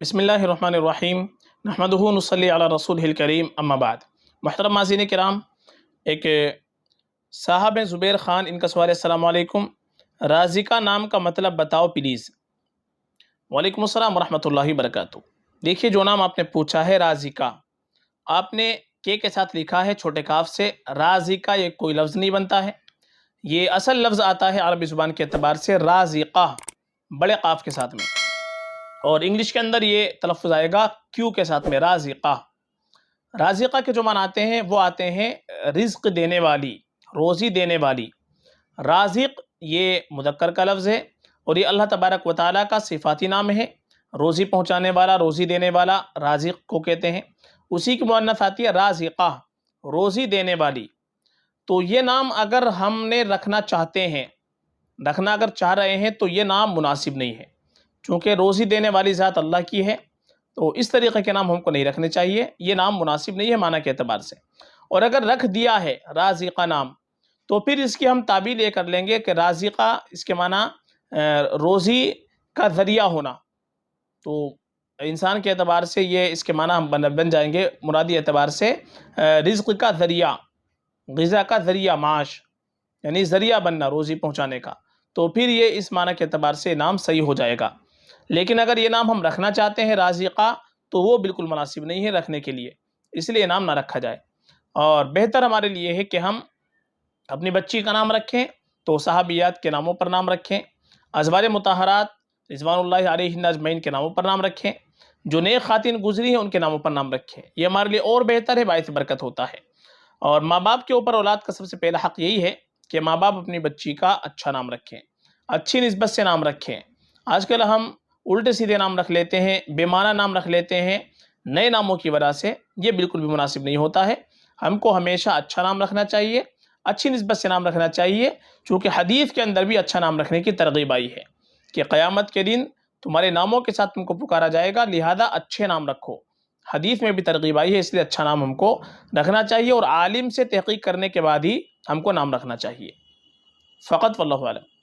بسم اللہ الرحمن الرحیم نحمدہ نصلی علی رسولہ الکریم اما بعد۔ محترم ناظرین کرام، ایک صاحب ہیں زبیر خان، ان کا سوال ہے: السلام علیکم، رازقہ نام کا مطلب بتاؤ پلیز۔ وعلیکم السلام ورحمۃ اللہ وبرکاتہ۔ دیکھیے، جو نام آپ نے پوچھا ہے رازقہ، آپ نے کے ساتھ لکھا ہے چھوٹے کاف سے۔ رازقہ یہ کوئی لفظ نہیں بنتا ہے، یہ اصل لفظ آتا ہے عربی زبان کے اعتبار سے رازقہ بڑے قاف کے ساتھ میں، اور انگلش کے اندر یہ تلفظ آئے گا کیو کے ساتھ میں، رازقہ۔ رازقہ کے جو معنی آتے ہیں وہ آتے ہیں رزق دینے والی، روزی دینے والی۔ رازق یہ مذکر کا لفظ ہے، اور یہ اللہ تبارک و تعالیٰ کا صفاتی نام ہے۔ روزی پہنچانے والا، روزی دینے والا رازق کو کہتے ہیں۔ اسی کی مؤنث آتی ہے رازقہ، روزی دینے والی۔ تو یہ نام اگر ہم نے رکھنا چاہتے ہیں، رکھنا اگر چاہ رہے ہیں، تو یہ نام مناسب نہیں ہے، چونکہ روزی دینے والی ذات اللہ کی ہے، تو اس طریقے کے نام ہم کو نہیں رکھنے چاہیے۔ یہ نام مناسب نہیں ہے معنی کے اعتبار سے۔ اور اگر رکھ دیا ہے رازقہ نام، تو پھر اس کی ہم تعبیر یہ کر لیں گے کہ رازقہ اس کے معنی روزی کا ذریعہ ہونا، تو انسان کے اعتبار سے یہ اس کے معنی ہم بن جائیں گے مرادی اعتبار سے رزق کا ذریعہ، غذا کا ذریعہ، معاش یعنی ذریعہ بننا روزی پہنچانے کا، تو پھر یہ اس معنی کے اعتبار سے نام صحیح ہو جائے گا۔ لیکن اگر یہ نام ہم رکھنا چاہتے ہیں رازقہ، تو وہ بالکل مناسب نہیں ہے رکھنے کے لیے، اس لیے نام نہ رکھا جائے۔ اور بہتر ہمارے لیے ہے کہ ہم اپنی بچی کا نام رکھیں تو صحابیات کے ناموں پر نام رکھیں، ازواج مطہرات رضوان اللہ علیہن اجمعین کے ناموں پر نام رکھیں، جو نیک خواتین گزری ہیں ان کے ناموں پر نام رکھیں، یہ ہمارے لیے اور بہتر ہے، باعث برکت ہوتا ہے۔ اور ماں باپ کے اوپر اولاد کا سب سے پہلا حق یہی ہے کہ ماں باپ اپنی بچی کا اچھا نام رکھیں، اچھی نسبت سے نام رکھیں۔ آج کل ہم الٹے سیدھے نام رکھ لیتے ہیں، بے معنی نام رکھ لیتے ہیں نئے ناموں کی وجہ سے، یہ بالکل بھی مناسب نہیں ہوتا ہے۔ ہم کو ہمیشہ اچھا نام رکھنا چاہیے، اچھی نسبت سے نام رکھنا چاہیے، چونکہ حدیث کے اندر بھی اچھا نام رکھنے کی ترغیب آئی ہے کہ قیامت کے دن تمہارے ناموں کے ساتھ تم کو پکارا جائے گا، لہذا اچھے نام رکھو۔ حدیث میں بھی ترغیب آئی ہے، اس لیے اچھا نام ہم کو رکھنا چاہیے، اور عالم سے تحقیق کرنے کے بعد ہی ہم کو نام رکھنا چاہیے۔ فقط واللہ اعلم۔